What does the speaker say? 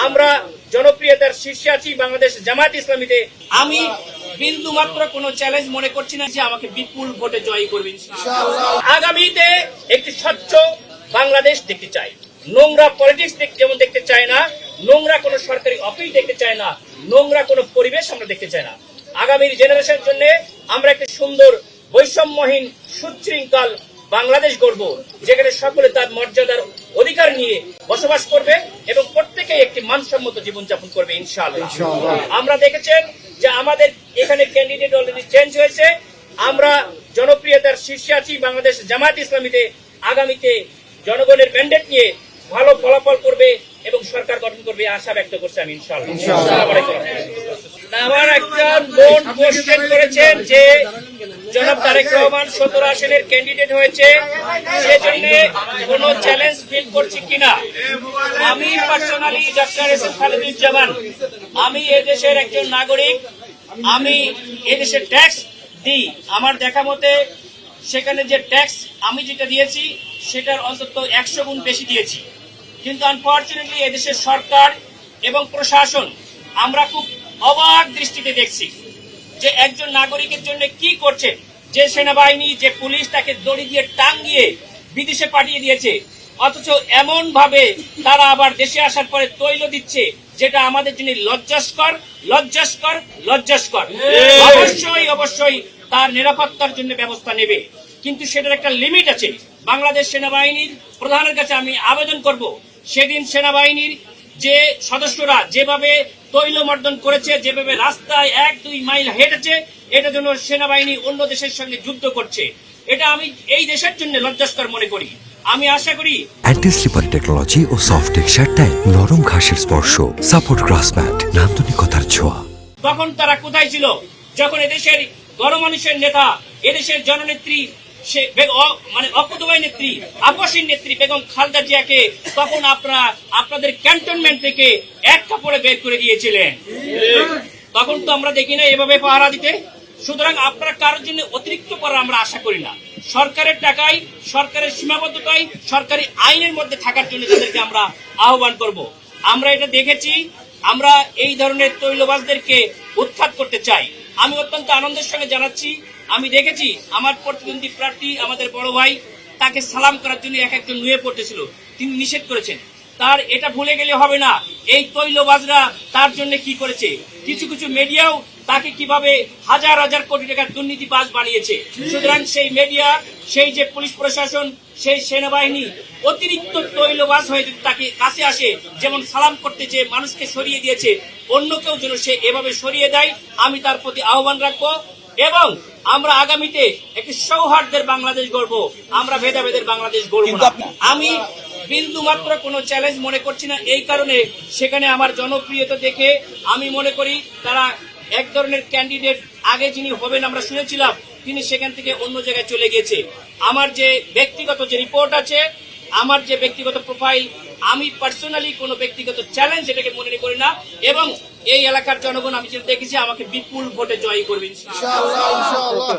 আমরা জনপ্রিয়তার শীর্ষে আছি বাংলাদেশ জামায়াত ইসলামীতে। আমি বিন্দু মাত্র কোনো চ্যালেঞ্জ মনে করছি না যে আমাকে বিপুল ভোটে জয়ী করবেন ইনশাআল্লাহ। আগামীতে একটি স্বচ্ছ বাংলাদেশ দেখতে চাই। নোংরা পলিটিক্স যেমন দেখতে চাই না, নোংরা কোনো সরকারি অফিস দেখতে চাই না, নোংরা কোনো পরিবেশ আমরা দেখতে চাই না। আগামীর জেনারেশনের জন্য আমরা একটি সুন্দর বৈষম্যহীন সুশৃঙ্খল বাংলাদেশ গড়ব, যেখানে সকলে তার মর্যাদার অধিকার নিয়ে বসবাস করবে এবং প্রত্যেকেই একটি মানসম্মত জীবনযাপন করবে ইনশাআল্লাহ। আমরা দেখেছেন যে আমাদের এখানে ক্যান্ডিডেট অলরেডি চেঞ্জ হয়েছে। আমরা জনপ্রিয়তার শীর্ষে আছি বাংলাদেশ জামায়াত ইসলামীতে। আগামীতে জনগণের ম্যান্ডেট নিয়ে ভালো ফলাফল করবে এবং সরকার গঠন করবে আশা ব্যক্ত করছি আমি ইনশাআল্লাহ। আমার একটা বোন কোশ্চেন করেছেন যে জনাব তারেক রহমান 17 আসনের ক্যান্ডিডেট হয়েছে, সেজন্য কোন চ্যালেঞ্জ ফিল করছি কিনা। আমি personally doctor S M Khaleduzzaman, আমি এদেশের একজন নাগরিক, আমি এদেশের ট্যাক্স দিই। আমার দেখা মতে সেখানে যে ট্যাক্স আমি যেটা দিয়েছি সেটার অন্তত 100 গুণ বেশি দিয়েছি। কিন্তু আনফরচুনেটলি এদেশের সরকার এবং প্রশাসন আমরা খুব অবাক দৃষ্টিতে দেখছি যে একজন নাগরিকের জন্য কি করছে। যে সেনাবাহিনী, যে পুলিশ তাকে দড়ি দিয়ে টাঙ্গিয়ে বিদেশে পাঠিয়ে দিয়েছে, অথচ এমন ভাবে তারা আবার দেশে আসার পরে তৈল দিচ্ছে, যেটা আমাদের জন্য লজ্জাস্কর, লজ্জাস্কর, লজ্জাস্কর। অবশ্যই অবশ্যই তার নিরাপত্তার জন্য ব্যবস্থা নেবে, কিন্তু সেটার একটা লিমিট আছে। বাংলাদেশ সেনাবাহিনীর প্রধানের কাছে আমি আবেদন করব, সেদিন সেনাবাহিনীর যে সদস্যরা যেভাবে তৈলমর্দন করেছে, যেভাবে রাস্তায় 1-2 মাইল হেঁটেছে, এটা জন্য সেনাবাহিনী অন্য দেশের সঙ্গে যুদ্ধ করছে। এটা আমি এই দেশের জন্য লজ্জাস্কর মনে করি। আমি আশা করি অ্যান্টি স্লিপার টেকনোলজি ও সফট টেক্সচার টাইল, নরম ঘাসের স্পর্শ, সাপোর্ট গ্রাস ম্যাট, নান্দনিকতার ছোঁয়া। তখন তারা কোথায় ছিল যখন এদেশের গণমানুষের নেতা, এদেশের জননেত্রী, সে অকুতোভয় নেত্রী, আপসীর নেত্রী বেগম খালেদা জিয়াকে তখন আপনাদের ক্যান্টনমেন্ট থেকে এক কাপড়ে বের করে দিয়েছিলেন। তখন তো আমরা দেখি না এভাবে পাহারা দিতে। সুতরাং আপনারা কারোর জন্য অতিরিক্ত করার আমরা আশা করি না। সরকারের টাকায়, সরকারের সীমাবদ্ধতায়, সরকারি আইনের মধ্যে থাকার জন্য তাদেরকে আমরা আহ্বান করব। আমরা এটা দেখেছি, আমরা এই ধরনের তৈলবাজদেরকে উৎখাত করতে চাই। আমি অত্যন্ত আনন্দের সঙ্গে জানাচ্ছি, আমি দেখেছি আমার প্রতিদ্বন্দ্বী প্রার্থী, আমাদের বড় ভাই, তাকে সালাম করার জন্য একজন নুয়ে পড়তেছিল, তিনি নিষেধ করেছেন। তার এটা ভুলে গেলে হবে না এই তৈলবাজরা তার জন্য কি করেছে। কিছু কিছু মিডিয়াও তাকে কিভাবে হাজার হাজার কোটি টাকার দুর্নীতিবাজ বানিয়েছে। সুতরাং সেই মিডিয়া, সেই যে পুলিশ প্রশাসন, সেই সেনাবাহিনী অতিরিক্ত তৈলবাজ হয়ে যদি তাকে কাছে আসে, যেমন সালাম করতে যে মানুষকে সরিয়ে দিয়েছে, অন্য কেউ যেন সে এভাবে সরিয়ে দেয়, আমি তার প্রতি আহ্বান রাখবো। এবং আমরা আগামীতে একটি সৌহার্দ্যের বাংলাদেশ গড়ব, আমরা ভেদাভেদের বাংলাদেশ গড়ব না। আমি বিন্দু মাত্র কোনো চ্যালেঞ্জ মনে করছি না। এই কারণে সেখানে আমার জনপ্রিয়তা দেখে আমি মনে করি তারা এক ধরনের ক্যান্ডিডেট আগে যিনি হবেন আমরা শুনেছিলাম, তিনি সেখান থেকে অন্য জায়গায় চলে গেছে। আমার যে ব্যক্তিগত যে রিপোর্ট আছে, আমার যে ব্যক্তিগত প্রোফাইল, আমি পার্সোনালি কোনো ব্যক্তিগত চ্যালেঞ্জ এটাকে মনে করি না। এবং এই এলাকার জনগণ আমি যেটা দেখেছি আমাকে বিপুল ভোটে জয়ী করবেন ইনশাআল্লাহ।